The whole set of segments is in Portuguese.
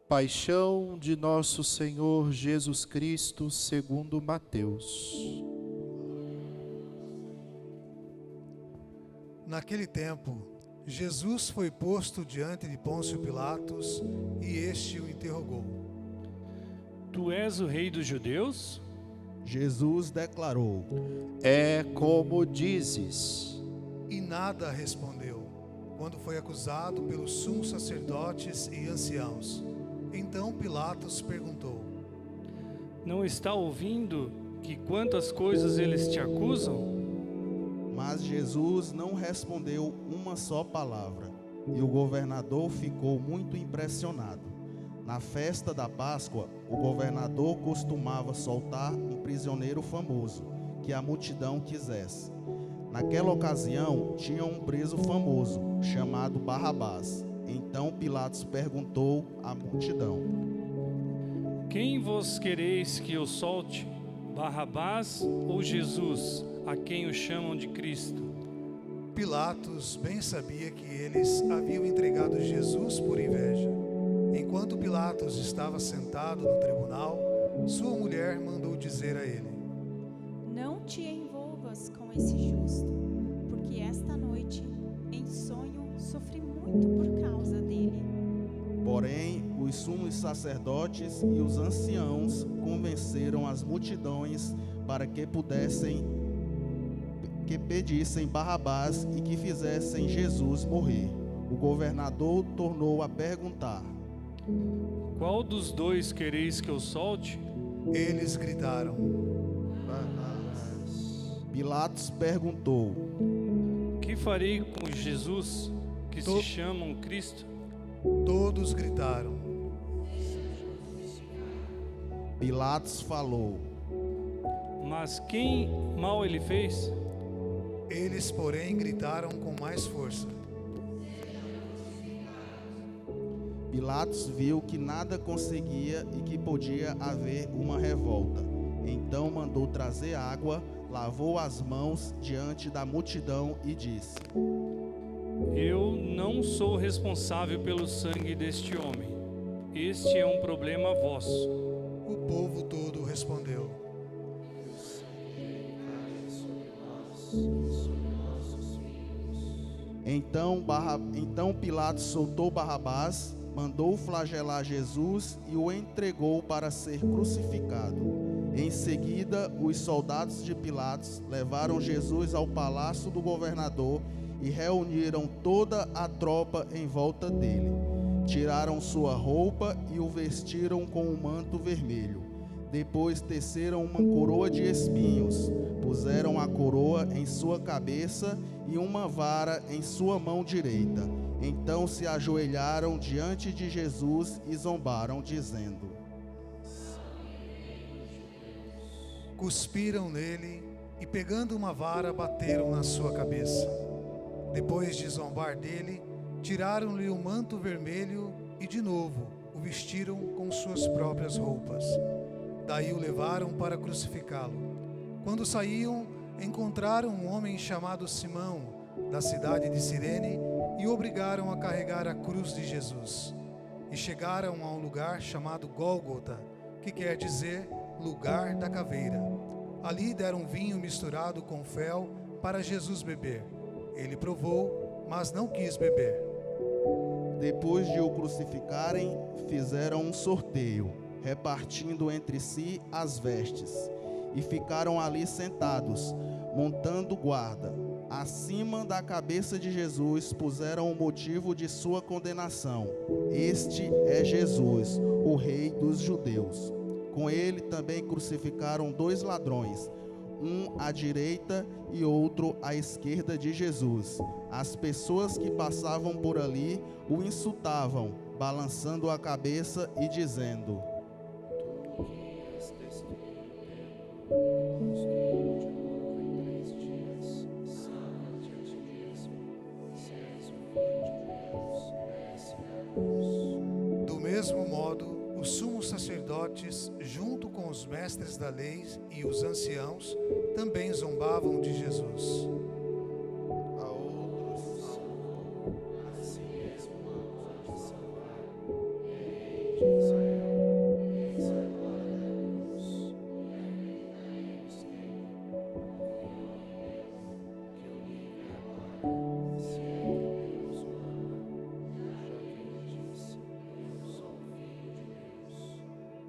Paixão de nosso Senhor Jesus Cristo segundo Mateus. Naquele tempo, Jesus foi posto diante de Pôncio Pilatos e este o interrogou. Tu és o rei dos judeus? Jesus declarou: É como dizes. E nada respondeu, quando foi acusado pelos sumos sacerdotes e anciãos. Então Pilatos perguntou: Não está ouvindo que quantas coisas eles te acusam? Mas Jesus não respondeu uma só palavra, e o governador ficou muito impressionado. Na festa da Páscoa, o governador costumava soltar um prisioneiro famoso, que a multidão quisesse. Naquela ocasião, tinha um preso famoso, chamado Barrabás. Então Pilatos perguntou à multidão: Quem vos quereis que eu solte? Barrabás ou Jesus, a quem o chamam de Cristo? Pilatos bem sabia que eles haviam entregado Jesus por inveja. Enquanto Pilatos estava sentado no tribunal, sua mulher mandou dizer a ele: Não te envolvas com esse justo, porque esta noite, em sonho, sofri muito por causa dele. Porém, os sumos sacerdotes e os anciãos convenceram as multidões para que pedissem Barrabás e que fizessem Jesus morrer. O governador tornou a perguntar: Qual dos dois quereis que eu solte? Eles gritaram. Pilatos perguntou: Que farei com Jesus, que se chamam Cristo? Todos gritaram. Pilatos falou: Mas quem mal ele fez? Eles, porém, gritaram com mais força. Pilatos viu que nada conseguia e que podia haver uma revolta. Então mandou trazer água, lavou as mãos diante da multidão e disse: Eu não sou responsável pelo sangue deste homem. Este é um problema vosso. O povo todo respondeu: Então Pilatos soltou Barrabás, mandou flagelar Jesus e o entregou para ser crucificado. Em seguida, os soldados de Pilatos levaram Jesus ao palácio do governador e reuniram toda a tropa em volta dele. Tiraram sua roupa e o vestiram com um manto vermelho. Depois teceram uma coroa de espinhos, puseram a coroa em sua cabeça e uma vara em sua mão direita. Então se ajoelharam diante de Jesus e zombaram, dizendo: Cuspiram nele e, pegando uma vara, bateram na sua cabeça. Depois de zombar dele, tiraram-lhe o manto vermelho e, de novo, o vestiram com suas próprias roupas. Daí o levaram para crucificá-lo. Quando saíam, encontraram um homem chamado Simão, da cidade de Cirene, e o obrigaram a carregar a cruz de Jesus. E chegaram a um lugar chamado Gólgota, que quer dizer lugar da caveira. Ali deram vinho misturado com fel para Jesus beber. Ele provou, mas não quis beber. Depois de o crucificarem, fizeram um sorteio, repartindo entre si as vestes, e ficaram ali sentados, montando guarda. Acima da cabeça de Jesus puseram o motivo de sua condenação: Este é Jesus, o Rei dos Judeus. Com ele também crucificaram 2 ladrões, um à direita e outro à esquerda de Jesus. As pessoas que passavam por ali o insultavam, balançando a cabeça e dizendo: Do mesmo modo, os sumos sacerdotes, junto com os mestres da lei e os anciãos, também zombavam de Jesus. a outros: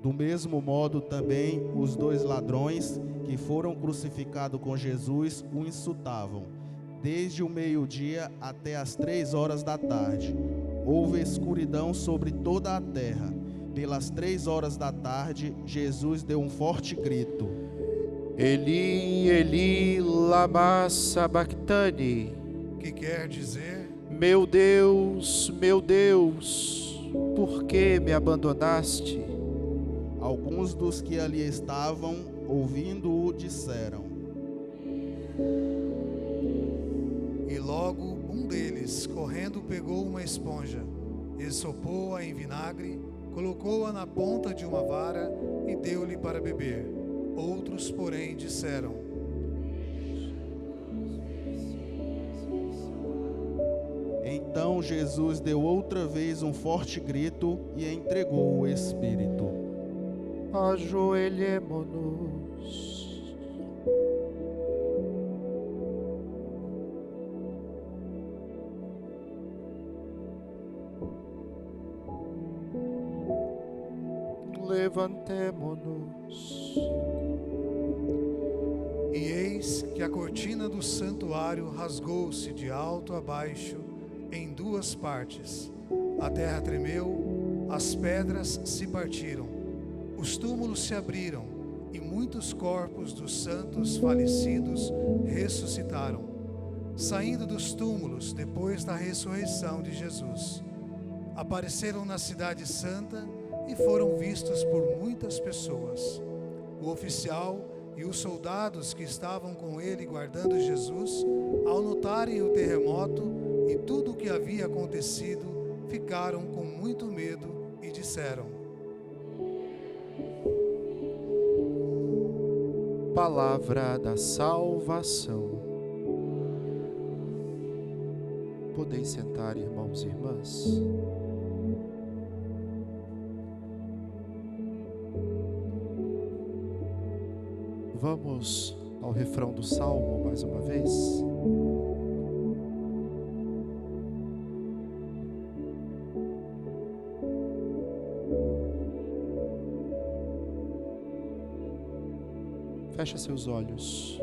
Do mesmo modo também os 2 ladrões que foram crucificados com Jesus o insultavam. Desde o meio-dia até as 3 horas da tarde, houve escuridão sobre toda a terra. Pelas 3 horas da tarde, Jesus deu um forte grito: Eli, Eli, lama sabachthani. Que quer dizer: Meu Deus, por que me abandonaste? Alguns dos que ali estavam, ouvindo-o, disseram. E logo um deles, correndo, pegou uma esponja, ensopou-a em vinagre, colocou-a na ponta de uma vara e deu-lhe para beber. Outros, porém, disseram: Então Jesus deu outra vez um forte grito e entregou o Espírito. Ajoelhemo-nos. Levantemo-nos. E eis que a cortina do santuário rasgou-se de alto a baixo em 2 partes. A terra tremeu, as pedras se partiram, os túmulos se abriram e muitos corpos dos santos falecidos ressuscitaram, saindo dos túmulos depois da ressurreição de Jesus. Apareceram na cidade santa e foram vistos por muitas pessoas. O oficial e os soldados que estavam com ele guardando Jesus, ao notarem o terremoto e tudo o que havia acontecido, ficaram com muito medo e disseram: Palavra da salvação. Podeis sentar, irmãos e irmãs. Vamos ao refrão do Salmo mais uma vez. Fecha seus olhos.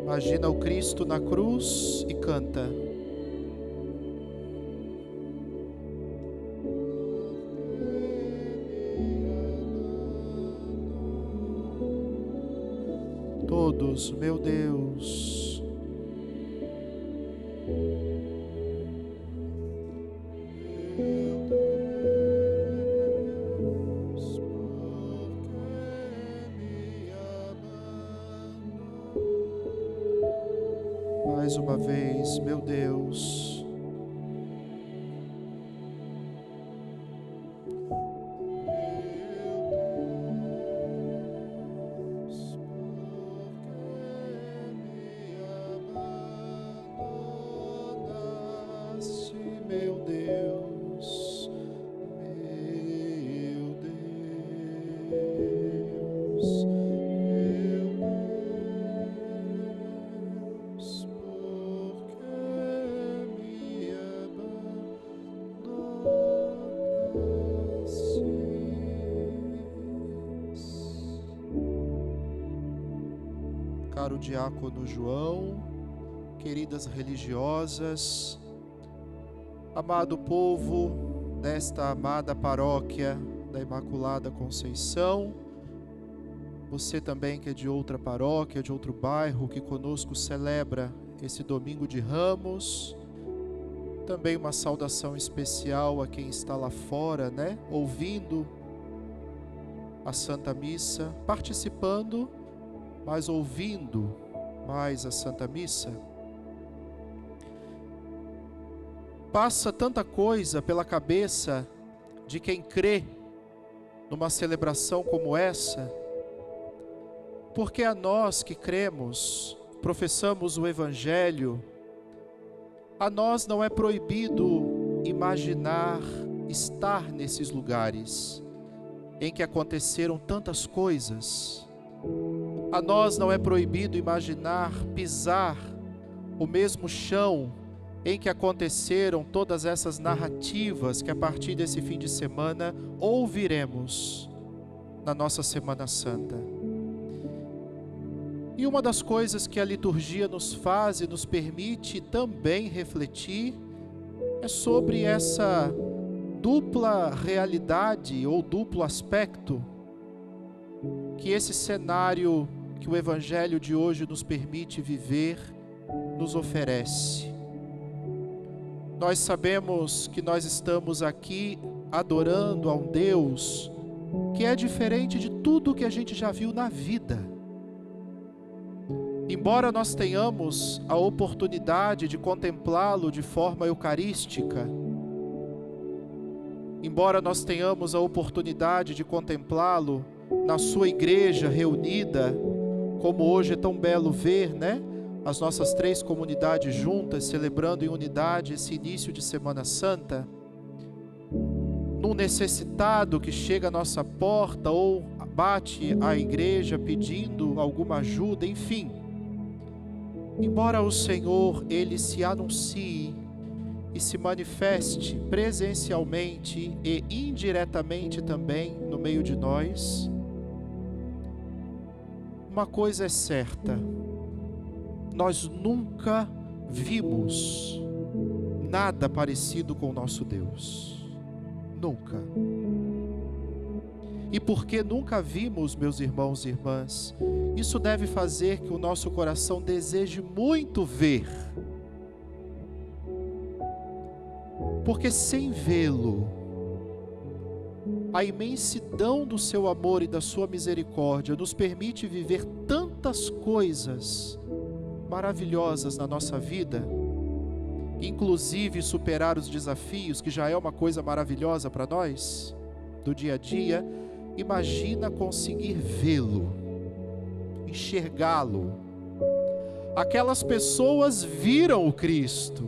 Imagina o Cristo na cruz e canta. Todos, meu Deus. Mais uma vez, meu Deus. Meu Deus, meu Deus, porque me abandonastes. Caro diácono João, queridas religiosas, amado povo desta amada paróquia da Imaculada Conceição, você também que é de outra paróquia, de outro bairro, que conosco celebra esse domingo de Ramos, também uma saudação especial a quem está lá fora, ouvindo a Santa Missa, participando, mas ouvindo mais a Santa Missa. Passa tanta coisa pela cabeça de quem crê numa celebração como essa, porque a nós que cremos, professamos o Evangelho, a nós não é proibido imaginar estar nesses lugares em que aconteceram tantas coisas. A nós não é proibido imaginar pisar o mesmo chão em que aconteceram todas essas narrativas que a partir desse fim de semana ouviremos na nossa Semana Santa. E uma das coisas que a liturgia nos faz e nos permite também refletir é sobre essa dupla realidade ou duplo aspecto que esse cenário que o Evangelho de hoje nos permite viver nos oferece. Nós sabemos que nós estamos aqui adorando a um Deus que é diferente de tudo que a gente já viu na vida. Embora nós tenhamos a oportunidade de contemplá-lo de forma eucarística, embora nós tenhamos a oportunidade de contemplá-lo na sua igreja reunida, como hoje é tão belo ver, né? As nossas 3 comunidades juntas, celebrando em unidade esse início de Semana Santa, num necessitado que chega à nossa porta ou bate à igreja pedindo alguma ajuda, enfim. Embora o Senhor, Ele se anuncie e se manifeste presencialmente e indiretamente também no meio de nós, uma coisa é certa: nós nunca vimos nada parecido com o nosso Deus. Nunca. E porque nunca vimos, meus irmãos e irmãs, isso deve fazer que o nosso coração deseje muito ver. Porque sem vê-lo, a imensidão do seu amor e da sua misericórdia nos permite viver tantas coisas maravilhosas na nossa vida, inclusive superar os desafios, que já é uma coisa maravilhosa para nós, do dia a dia. Imagina conseguir vê-lo, enxergá-lo. Aquelas pessoas viram o Cristo.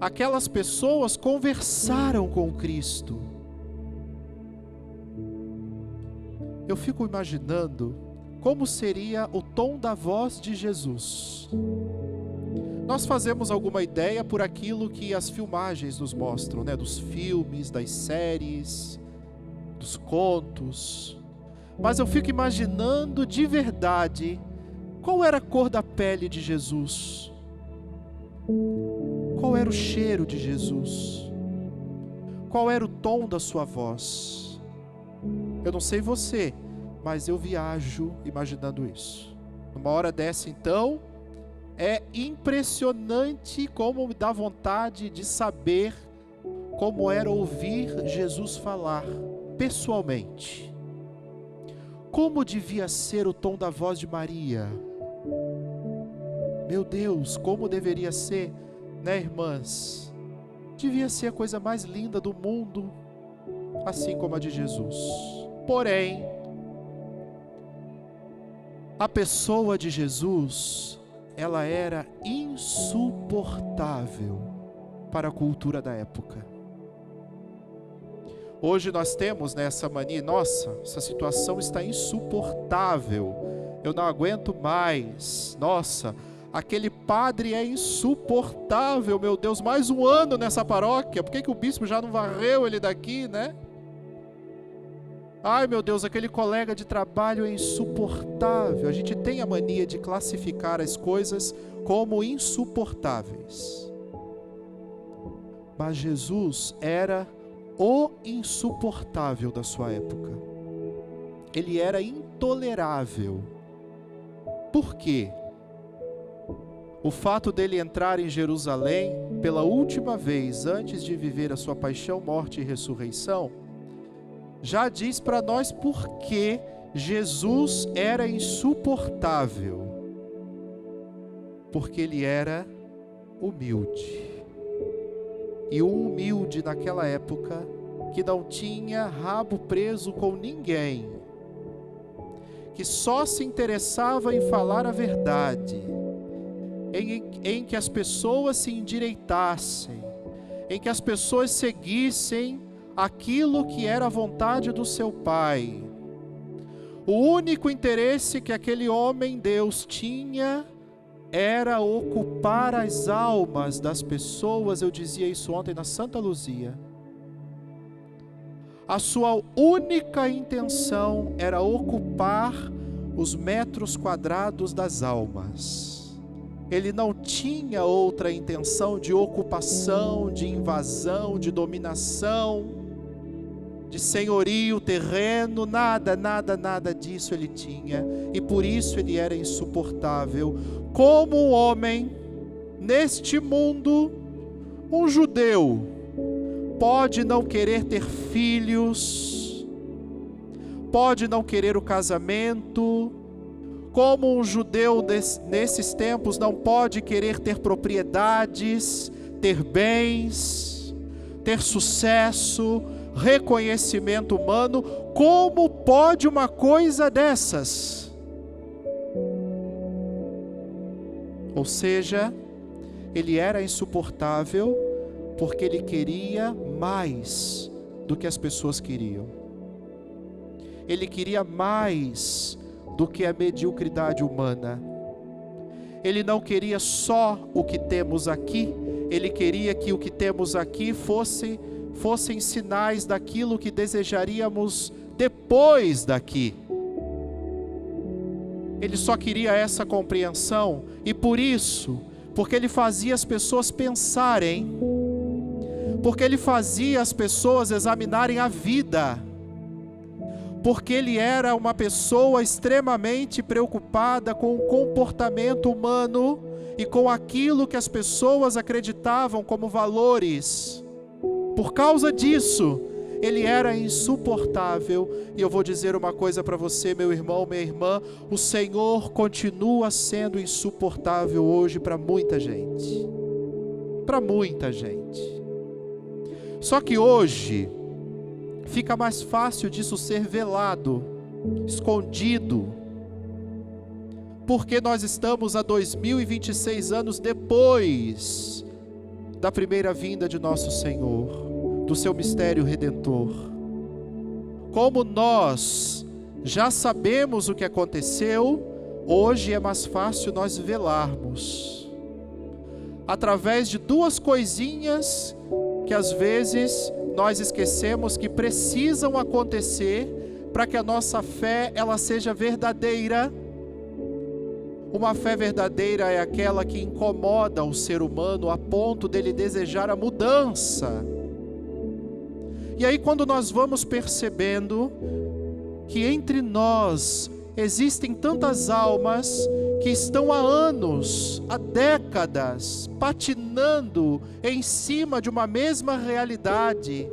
Aquelas pessoas conversaram com o Cristo. Eu fico imaginando como seria o tom da voz de Jesus. Nós fazemos alguma ideia por aquilo que as filmagens nos mostram, né? Dos filmes, das séries, dos contos. Mas eu fico imaginando de verdade qual era a cor da pele de Jesus, qual era o cheiro de Jesus, qual era o tom da sua voz. Eu não sei você, mas eu viajo imaginando isso. Numa hora dessa, então, é impressionante como me dá vontade de saber como era ouvir Jesus falar pessoalmente. Como devia ser o tom da voz de Maria? Meu Deus, como deveria ser, né, irmãs? Devia ser a coisa mais linda do mundo, assim como a de Jesus. Porém, a pessoa de Jesus, ela era insuportável para a cultura da época. Hoje nós temos, né, essa mania: nossa, essa situação está insuportável, eu não aguento mais, nossa, aquele padre é insuportável, meu Deus, mais um ano nessa paróquia, por que o bispo já não varreu ele daqui, né? Ai, meu Deus, aquele colega de trabalho é insuportável. A gente tem a mania de classificar as coisas como insuportáveis. Mas Jesus era o insuportável da sua época. Ele era intolerável. Por quê? O fato dele entrar em Jerusalém pela última vez antes de viver a sua paixão, morte e ressurreição já diz para nós por que Jesus era insuportável. Porque ele era humilde. E um humilde naquela época, que não tinha rabo preso com ninguém, que só se interessava em falar a verdade, em que as pessoas se endireitassem, em que as pessoas seguissem aquilo que era a vontade do seu Pai. O único interesse que aquele homem Deus tinha era ocupar as almas das pessoas. Eu dizia isso ontem na Santa Luzia. A sua única intenção era ocupar os metros quadrados das almas. Ele não tinha outra intenção de ocupação, de invasão, de dominação, de senhorio terreno, nada disso ele tinha. E por isso ele era insuportável. Como um homem, neste mundo, um judeu, pode não querer ter filhos, pode não querer o casamento, como um judeu nesses tempos não pode querer ter propriedades, ter bens, ter sucesso, reconhecimento humano. Como pode uma coisa dessas? Ou seja, ele era insuportável porque ele queria mais do que as pessoas queriam. Ele queria mais do que a mediocridade humana. Ele não queria só o que temos aqui, ele queria que o que temos aqui fossem sinais daquilo que desejaríamos depois daqui. Ele só queria essa compreensão, e por isso, porque ele fazia as pessoas pensarem, porque ele fazia as pessoas examinarem a vida, porque ele era uma pessoa extremamente preocupada com o comportamento humano e com aquilo que as pessoas acreditavam como valores. Por causa disso, ele era insuportável. E eu vou dizer uma coisa para você, meu irmão, minha irmã: o Senhor continua sendo insuportável hoje para muita gente. Para muita gente. Só que hoje fica mais fácil disso ser velado, escondido, porque nós estamos a 2026 anos depois da primeira vinda de nosso Senhor, do seu mistério redentor. Como nós já sabemos o que aconteceu, hoje é mais fácil nós velarmos, através de duas coisinhas que às vezes nós esquecemos que precisam acontecer para que a nossa fé ela seja verdadeira. Uma fé verdadeira é aquela que incomoda o ser humano a ponto dele desejar a mudança. E aí, quando nós vamos percebendo que entre nós existem tantas almas que estão há anos, há décadas, patinando em cima de uma mesma realidade,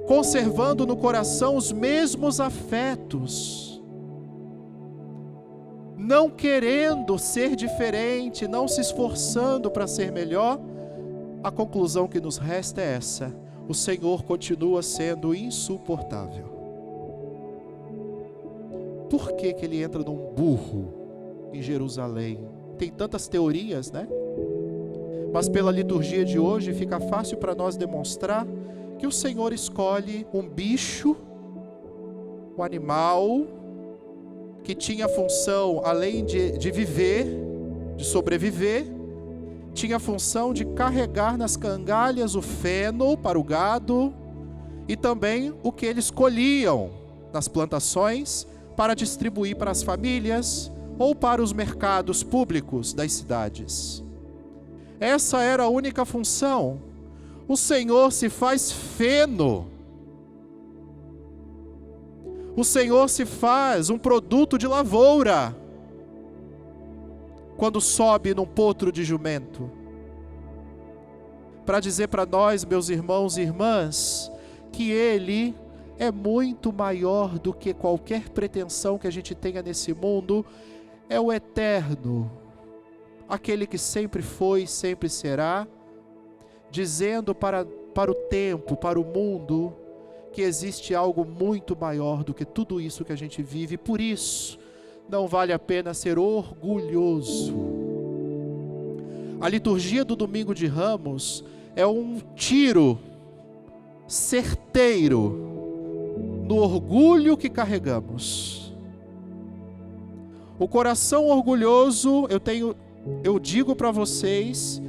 conservando no coração os mesmos afetos, não querendo ser diferente, não se esforçando para ser melhor, a conclusão que nos resta é essa: o Senhor continua sendo insuportável. Por que que ele entra num burro em Jerusalém? Tem tantas teorias, né? Mas pela liturgia de hoje fica fácil para nós demonstrar que o Senhor escolhe um bicho, um animal, que tinha função, além de viver, de sobreviver, tinha a função de carregar nas cangalhas o feno para o gado e também o que eles colhiam nas plantações para distribuir para as famílias ou para os mercados públicos das cidades. Essa era a única função. O Senhor se faz feno. O Senhor se faz um produto de lavoura quando sobe num potro de jumento, para dizer para nós, meus irmãos e irmãs, que Ele é muito maior do que qualquer pretensão que a gente tenha nesse mundo. É o eterno, aquele que sempre foi e sempre será, dizendo para o tempo, para o mundo, que existe algo muito maior do que tudo isso que a gente vive. Por isso, não vale a pena ser orgulhoso. A liturgia do Domingo de Ramos é um tiro certeiro no orgulho que carregamos. O coração orgulhoso, eu digo para vocês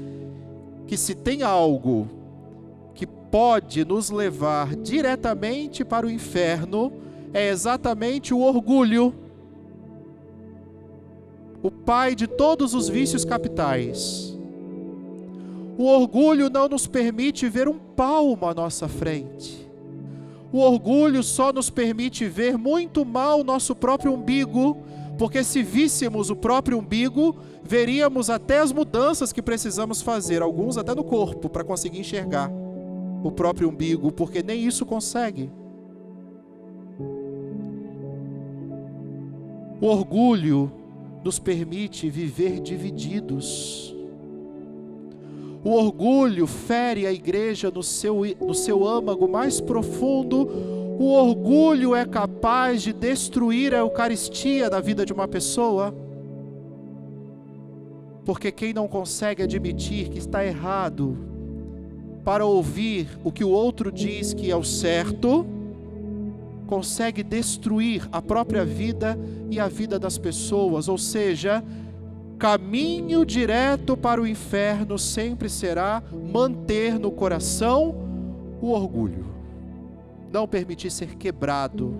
que se tem algo que pode nos levar diretamente para o inferno, é exatamente o orgulho. O pai de todos os vícios capitais. O orgulho não nos permite ver um palmo à nossa frente. O orgulho só nos permite ver muito mal o nosso próprio umbigo, porque se víssemos o próprio umbigo, veríamos até as mudanças que precisamos fazer, alguns até no corpo, para conseguir enxergar o próprio umbigo, porque nem isso consegue. O orgulho nos permite viver divididos. O orgulho fere a igreja no seu âmago mais profundo. O orgulho é capaz de destruir a Eucaristia da vida de uma pessoa. Porque quem não consegue admitir que está errado para ouvir o que o outro diz que é o certo, consegue destruir a própria vida e a vida das pessoas. Ou seja, caminho direto para o inferno sempre será manter no coração o orgulho. Não permitir ser quebrado.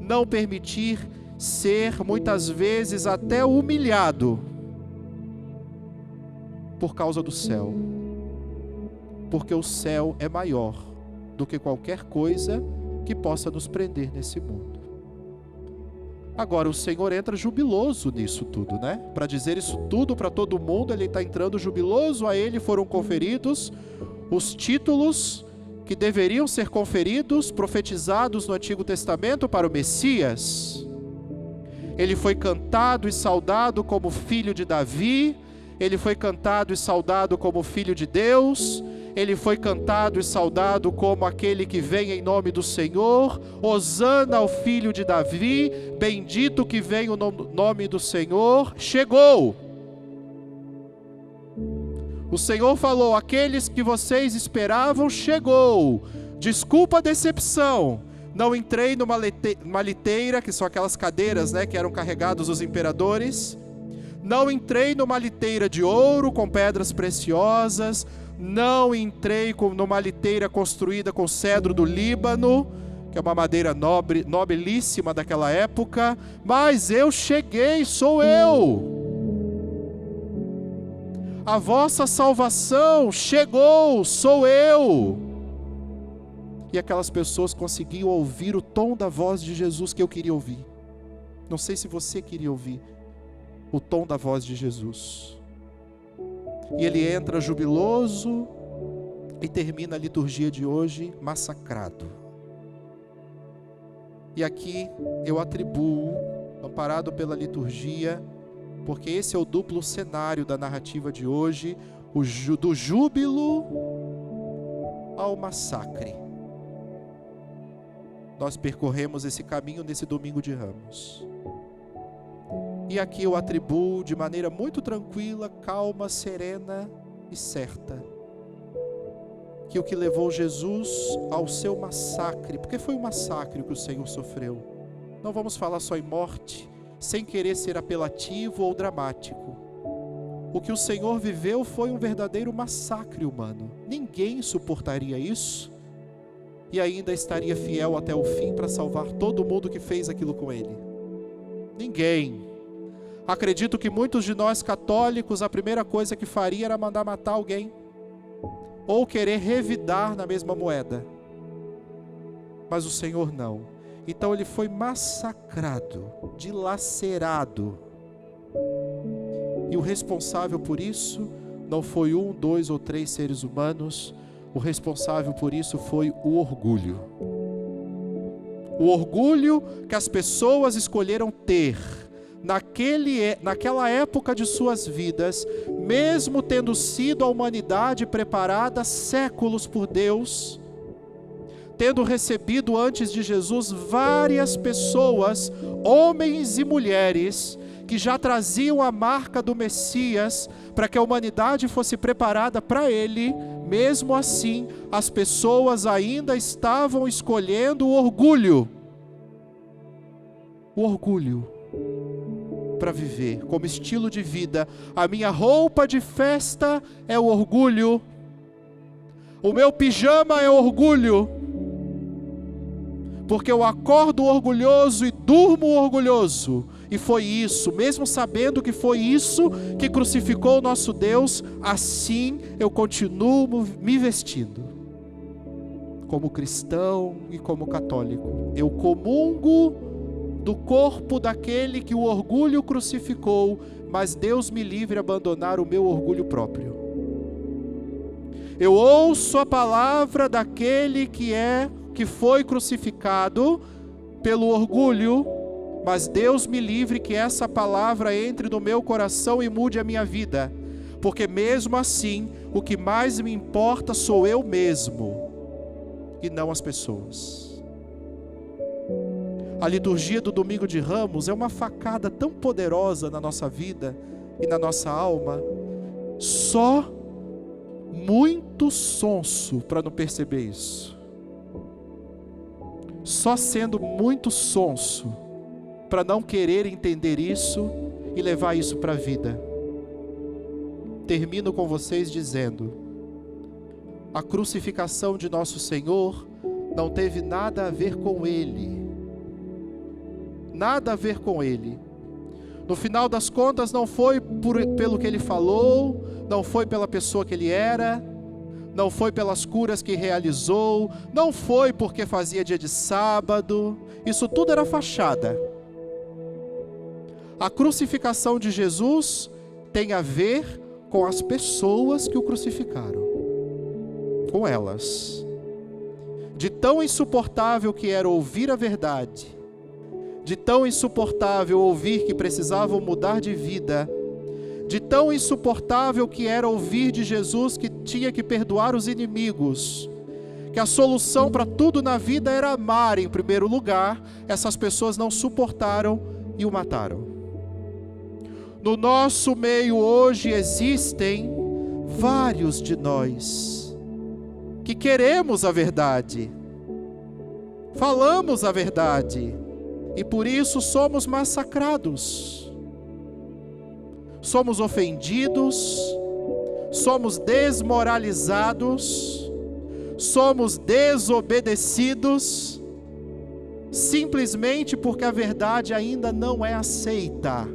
Não permitir ser, muitas vezes, até humilhado por causa do céu. Porque o céu é maior do que qualquer coisa que possa nos prender nesse mundo. Agora, o Senhor entra jubiloso nisso tudo, né? Para dizer isso tudo para todo mundo, Ele está entrando jubiloso. A Ele foram conferidos os títulos que deveriam ser conferidos, profetizados no Antigo Testamento para o Messias. Ele foi cantado e saudado como filho de Davi. Ele foi cantado e saudado como filho de Deus. Ele foi cantado e saudado como aquele que vem em nome do Senhor. Hosana ao filho de Davi, bendito que vem o nome do Senhor. Chegou. O Senhor falou: aqueles que vocês esperavam, chegou. Desculpa a decepção. Não entrei numa liteira, que são aquelas cadeiras, né, que eram carregados os imperadores. Não entrei numa liteira de ouro com pedras preciosas. Não entrei numa liteira construída com cedro do Líbano, que é uma madeira nobilíssima daquela época, mas eu cheguei, sou eu. A vossa salvação chegou, sou eu. E aquelas pessoas conseguiam ouvir o tom da voz de Jesus que eu queria ouvir. Não sei se você queria ouvir o tom da voz de Jesus. E ele entra jubiloso e termina a liturgia de hoje massacrado. E aqui eu atribuo, amparado pela liturgia, porque esse é o duplo cenário da narrativa de hoje, do júbilo ao massacre. Nós percorremos esse caminho nesse domingo de Ramos. E aqui eu atribuo de maneira muito tranquila, calma, serena e certa, que o que levou Jesus ao seu massacre, porque foi um massacre que o Senhor sofreu. Não vamos falar só em morte, sem querer ser apelativo ou dramático. O que o Senhor viveu foi um verdadeiro massacre humano. Ninguém suportaria isso e ainda estaria fiel até o fim para salvar todo mundo que fez aquilo com ele. Ninguém. Acredito que muitos de nós católicos, a primeira coisa que faria era mandar matar alguém, ou querer revidar na mesma moeda. Mas o Senhor não. Então ele foi massacrado, dilacerado. E o responsável por isso não foi 1, 2 ou 3 seres humanos. O responsável por isso foi o orgulho. O orgulho que as pessoas escolheram ter naquela época de suas vidas, mesmo tendo sido a humanidade preparada séculos por Deus, tendo recebido antes de Jesus várias pessoas, homens e mulheres, que já traziam a marca do Messias para que a humanidade fosse preparada para ele. Mesmo assim, as pessoas ainda estavam escolhendo o orgulho. O orgulho. para viver, como estilo de vida. A minha roupa de festa é o orgulho. O meu pijama é orgulho. Porque eu acordo orgulhoso e durmo orgulhoso. E foi isso, mesmo sabendo que foi isso que crucificou o nosso Deus, assim eu continuo me vestindo. Como cristão e como católico. Eu comungo do corpo daquele que o orgulho crucificou, mas Deus me livre de abandonar o meu orgulho próprio. Eu ouço a palavra daquele que foi crucificado pelo orgulho, mas Deus me livre que essa palavra entre no meu coração e mude a minha vida, porque mesmo assim, o que mais me importa sou eu mesmo, e não as pessoas. A liturgia do Domingo de Ramos é uma facada tão poderosa na nossa vida e na nossa alma, só muito sonso para não perceber isso. Só sendo muito sonso para não querer entender isso e levar isso para a vida. Termino com vocês dizendo: a crucificação de nosso Senhor não teve nada a ver com Ele. Nada a ver com Ele. No final das contas, não foi pelo que Ele falou, não foi pela pessoa que Ele era, não foi pelas curas que realizou, não foi porque fazia dia de sábado. Isso tudo era fachada. A crucificação de Jesus tem a ver com as pessoas que o crucificaram. Com elas. De tão insuportável que era ouvir a verdade, de tão insuportável ouvir que precisavam mudar de vida, de tão insuportável que era ouvir de Jesus que tinha que perdoar os inimigos, que a solução para tudo na vida era amar em primeiro lugar, essas pessoas não suportaram e o mataram. No nosso meio hoje existem vários de nós que queremos a verdade, falamos a verdade, e por isso somos massacrados, somos ofendidos, somos desmoralizados, somos desobedecidos, simplesmente porque a verdade ainda não é aceita.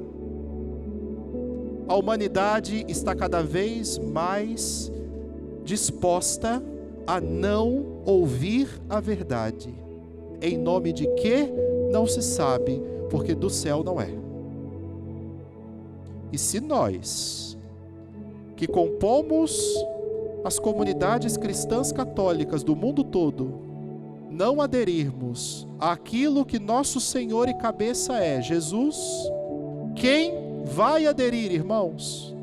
A humanidade está cada vez mais disposta a não ouvir a verdade. Em nome de quê? Não se sabe, porque do céu não é. E se nós, que compomos as comunidades cristãs católicas do mundo todo, não aderirmos àquilo que nosso Senhor e cabeça é, Jesus, quem vai aderir, irmãos?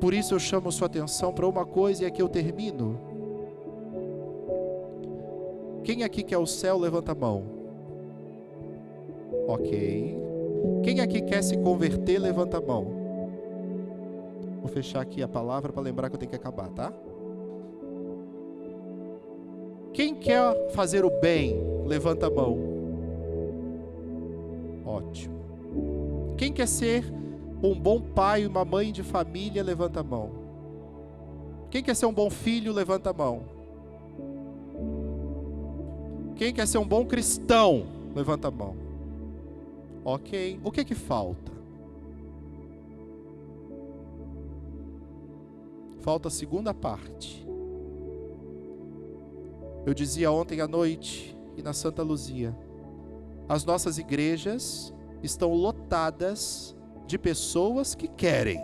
Por isso eu chamo sua atenção para uma coisa e aqui eu termino. Quem aqui quer o céu, levanta a mão. Ok. Quem aqui quer se converter, levanta a mão. Vou fechar aqui a palavra para lembrar que eu tenho que acabar, tá? Quem quer fazer o bem, levanta a mão. Ótimo. Quem quer ser um bom pai e uma mãe de família, levanta a mão. Quem quer ser um bom filho, levanta a mão. Quem quer ser um bom cristão, levanta a mão. Ok. O que falta? Falta a segunda parte. Eu dizia ontem à noite e na Santa Luzia, as nossas igrejas estão lotadas de pessoas que querem.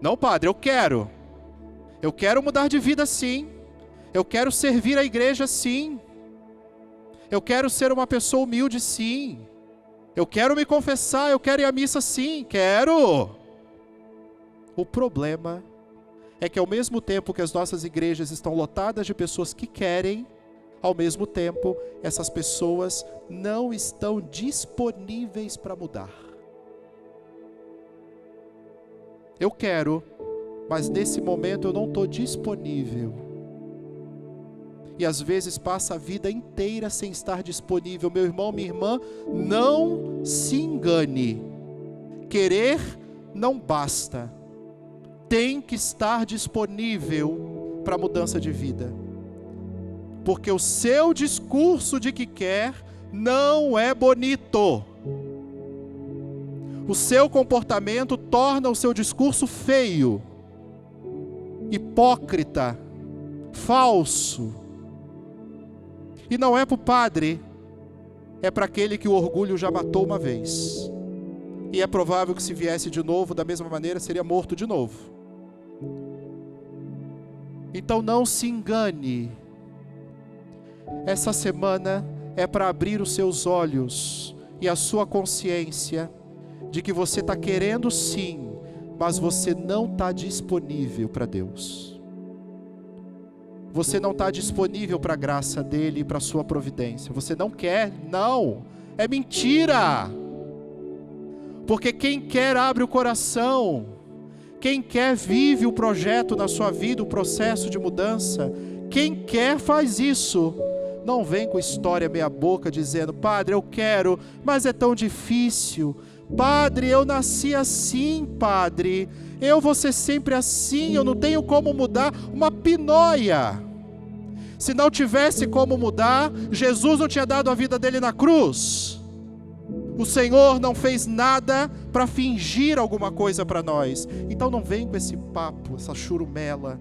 Não, padre, eu quero. Eu quero mudar de vida, sim. Eu quero servir a igreja, sim. Eu quero ser uma pessoa humilde, sim. Eu quero me confessar, eu quero ir à missa, sim, quero. O problema é que ao mesmo tempo que as nossas igrejas estão lotadas de pessoas que querem, ao mesmo tempo, essas pessoas não estão disponíveis para mudar. Eu quero, mas nesse momento eu não estou disponível. e às vezes passa a vida inteira sem estar disponível. Meu irmão, minha irmã, não se engane. Querer não basta. Tem que estar disponível para mudança de vida. Porque o seu discurso de que quer não é bonito. O seu comportamento torna o seu discurso feio, hipócrita, falso. E não é para o padre, é para aquele que o orgulho já matou uma vez. E é provável que se viesse de novo, da mesma maneira, seria morto de novo. Então não se engane. Essa semana é para abrir os seus olhos e a sua consciência de que você está querendo sim, mas você não está disponível para Deus. Você não está disponível para a graça dele e para a sua providência. Você não quer, não. É mentira. Porque quem quer abre o coração. Quem quer vive o projeto na sua vida, o processo de mudança. Quem quer faz isso. Não vem com história meia boca dizendo: padre, eu quero, mas é tão difícil. Padre, eu nasci assim, padre. Eu vou ser sempre assim, eu não tenho como mudar. Uma pinóia. Se não tivesse como mudar, Jesus não tinha dado a vida dele na cruz. O Senhor não fez nada para fingir alguma coisa para nós. Então não vem com esse papo, essa churumela,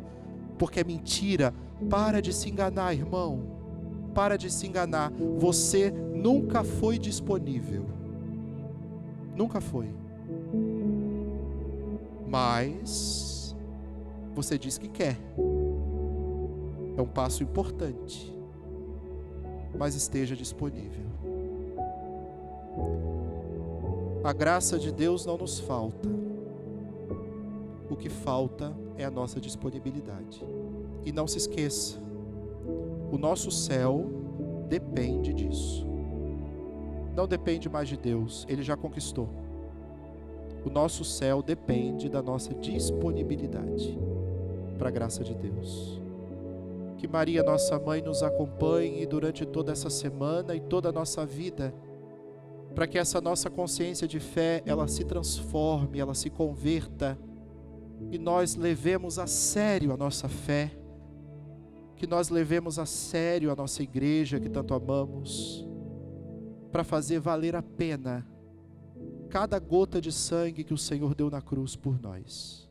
porque é mentira. Para de se enganar, irmão. Para de se enganar. Você nunca foi disponível. Nunca foi. Mas você diz que quer. É um passo importante. Mas esteja disponível. A graça de Deus não nos falta. O que falta é a nossa disponibilidade. E não se esqueça, o nosso céu depende disso. Não depende mais de Deus, Ele já conquistou. O nosso céu depende da nossa disponibilidade para a graça de Deus. Que Maria, nossa mãe, nos acompanhe durante toda essa semana e toda a nossa vida, para que essa nossa consciência de fé, ela se transforme, ela se converta, e nós levemos a sério a nossa fé, que nós levemos a sério a nossa igreja que tanto amamos, para fazer valer a pena cada gota de sangue que o Senhor deu na cruz por nós.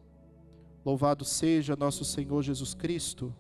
Louvado seja nosso Senhor Jesus Cristo.